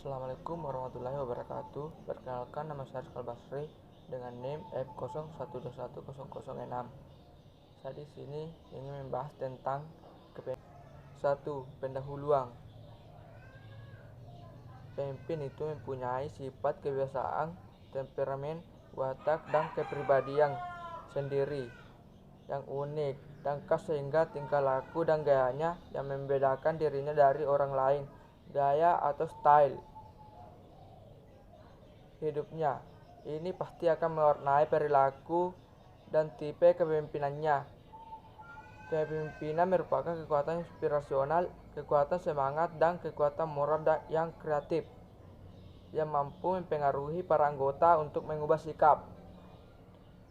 Assalamualaikum warahmatullahi wabarakatuh. Perkenalkan, nama saya Rizal Basri dengan NIM F01210006. Saya di sini ingin membahas tentang satu pendahuluan. Pemimpin itu mempunyai sifat, kebiasaan, temperamen, watak, dan kepribadian sendiri yang unik dan khas, sehingga tingkah laku dan gayanya yang membedakan dirinya dari orang lain. Gaya atau style hidupnya ini pasti akan mewarnai perilaku dan tipe kepemimpinannya. Kepemimpinan merupakan kekuatan inspirasional, kekuatan semangat, dan kekuatan moral yang kreatif yang mampu mempengaruhi para anggota untuk mengubah sikap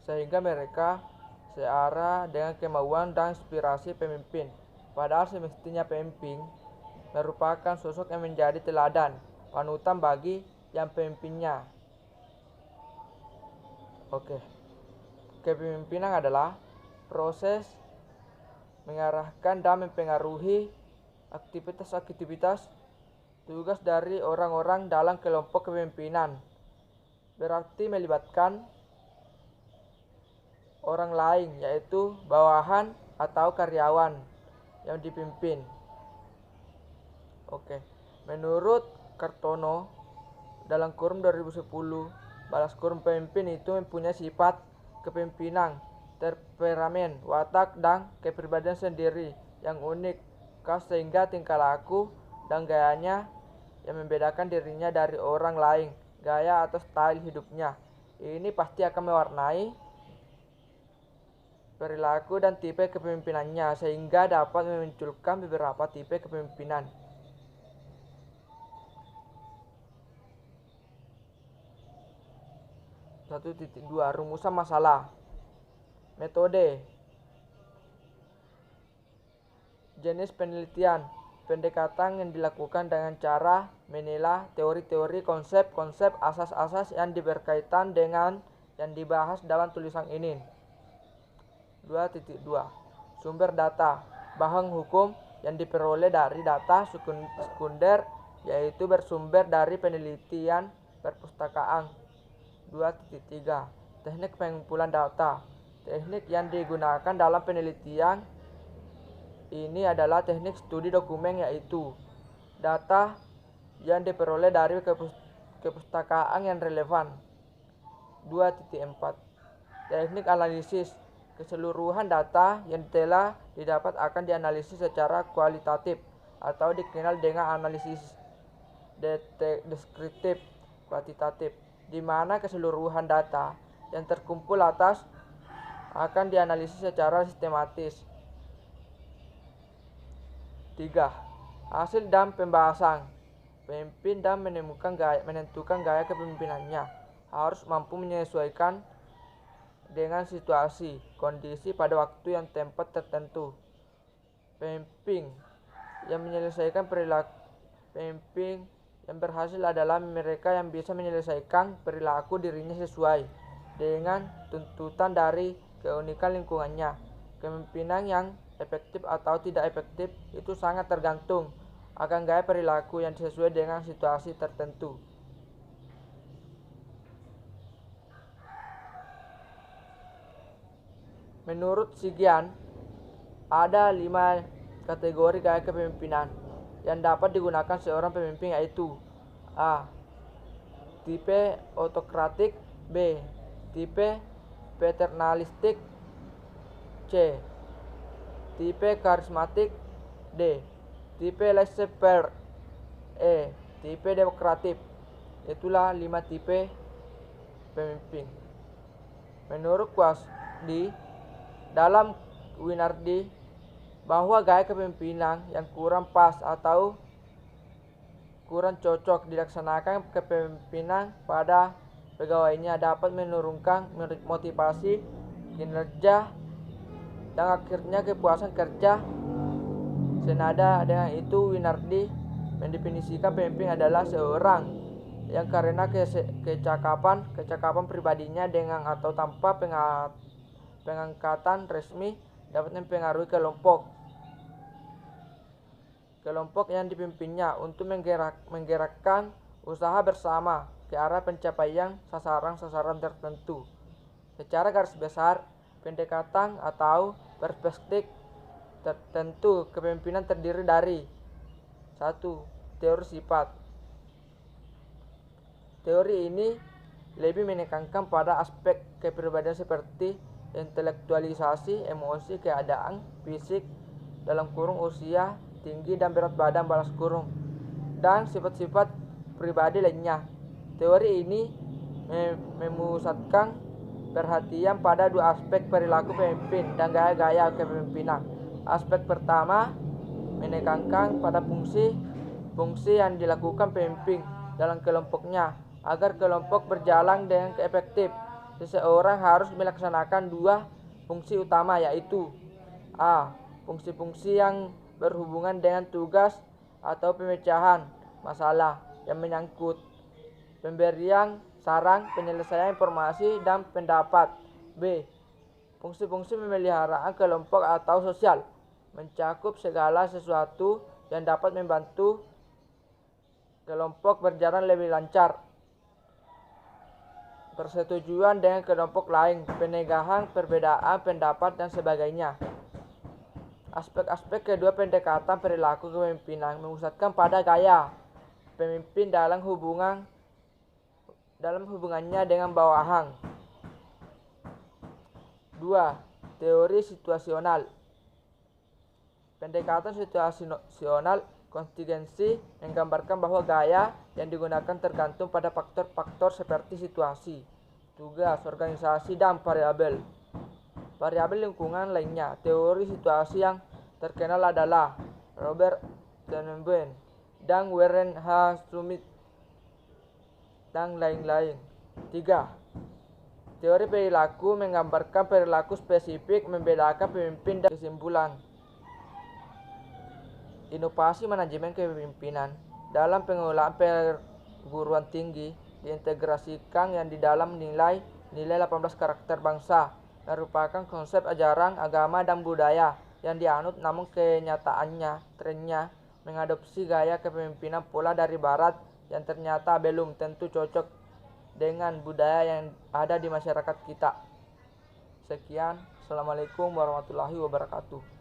sehingga mereka searah dengan kemauan dan inspirasi pemimpin. Padahal semestinya pemimpin merupakan sosok yang menjadi teladan panutan bagi yang pemimpinnya. Kepemimpinan adalah proses mengarahkan dan mempengaruhi aktivitas-aktivitas tugas dari orang-orang dalam kelompok kepemimpinan. Berarti melibatkan orang lain, yaitu bawahan atau karyawan yang dipimpin. Menurut Kartono dalam kurun 2010, balas kurun pemimpin itu mempunyai sifat kepemimpinan, temperamen, watak, dan kepribadian sendiri yang unik, khas, sehingga tingkah laku dan gayanya yang membedakan dirinya dari orang lain. Gaya atau style hidupnya ini pasti akan mewarnai perilaku dan tipe kepemimpinannya, sehingga dapat memunculkan beberapa tipe kepemimpinan. 1.2 Rumusan masalah. Metode. Jenis penelitian. Pendekatan yang dilakukan dengan cara menelaah teori-teori, konsep-konsep, asas-asas yang berkaitan dengan yang dibahas dalam tulisan ini. 2.2 Sumber data. Bahan hukum yang diperoleh dari data sekunder, yaitu bersumber dari penelitian perpustakaan. 2.3 Teknik pengumpulan data. Teknik yang digunakan dalam penelitian ini adalah teknik studi dokumen, yaitu data yang diperoleh dari kepustakaan yang relevan. 2.4 Teknik analisis. Keseluruhan data yang telah didapat akan dianalisis secara kualitatif atau dikenal dengan analisis deskriptif kuantitatif, di mana keseluruhan data yang terkumpul atas akan dianalisis secara sistematis. 3. Hasil dan pembahasan. Pemimpin dan menentukan gaya kepemimpinannya harus mampu menyesuaikan dengan situasi, kondisi pada waktu yang tempat tertentu. Pemimpin yang menyelesaikan perilaku. Pemimpin yang berhasil adalah mereka yang bisa menyelesaikan perilaku dirinya sesuai dengan tuntutan dari keunikan lingkungannya. Kepemimpinan yang efektif atau tidak efektif itu sangat tergantung akan gaya perilaku yang sesuai dengan situasi tertentu. Menurut Sigian, ada 5 kategori gaya kepemimpinan yang dapat digunakan seorang pemimpin, yaitu A. Tipe autokratik. B. Tipe paternalistik. C. Tipe karismatik. D. Tipe laissez-faire. E. Tipe demokratif. Itulah 5 tipe pemimpin. Menurut Kwasdi dalam Winardi, bahwa gaya kepemimpinan yang kurang pas atau kurang cocok dilaksanakan kepemimpinan pada pegawainya dapat menurunkan motivasi, kinerja, dan akhirnya kepuasan kerja. Senada dengan itu, Winardi mendefinisikan pemimpin adalah seorang yang karena kecakapan pribadinya dengan atau tanpa pengangkatan resmi dapat mempengaruhi kelompok yang dipimpinnya untuk menggerakkan usaha bersama ke arah pencapaian sasaran-sasaran tertentu. Secara garis besar, pendekatan atau perspektif tertentu kepemimpinan terdiri dari 1. Teori sifat. Teori ini lebih menekankan pada aspek kepribadian seperti intelektualisasi, emosi, keadaan fisik (usia, tinggi dan berat badan) dan sifat-sifat pribadi lainnya. Teori ini memusatkan perhatian pada dua aspek perilaku pemimpin dan gaya-gaya kepemimpinan. Aspek pertama menekankan pada fungsi yang dilakukan pemimpin dalam kelompoknya agar kelompok berjalan dengan efektif. Seseorang harus melaksanakan dua fungsi utama, yaitu a. Fungsi-fungsi yang berhubungan dengan tugas atau pemecahan masalah yang menyangkut pemberian saran, penyelesaian informasi, dan pendapat. B. Fungsi-fungsi pemeliharaan kelompok atau sosial, mencakup segala sesuatu yang dapat membantu kelompok berjalan lebih lancar. Persetujuan dengan kelompok lain, penegahan perbedaan pendapat, dan sebagainya. Aspek-aspek kedua pendekatan perilaku kepemimpinan memusatkan pada gaya pemimpin dalam hubungannya dengan bawahan. 2. Teori situasional. Pendekatan situasional kontingensi menggambarkan bahwa gaya yang digunakan tergantung pada faktor-faktor seperti situasi, tugas, organisasi, dan variabel lingkungan lainnya. Teori situasi yang terkenal adalah Robert Tenenbaum dan Warren H. Schmidt dan lain-lain. 3. Teori perilaku menggambarkan perilaku spesifik, membedakan pemimpin dan kesimpulan. Inovasi manajemen kepemimpinan dalam pengelolaan perguruan tinggi diintegrasikan yang di dalam nilai 18 karakter bangsa, merupakan konsep ajaran agama dan budaya yang dianut, namun kenyataannya trennya mengadopsi gaya kepemimpinan pola dari barat yang ternyata belum tentu cocok dengan budaya yang ada di masyarakat kita. Sekian, Assalamualaikum warahmatullahi wabarakatuh.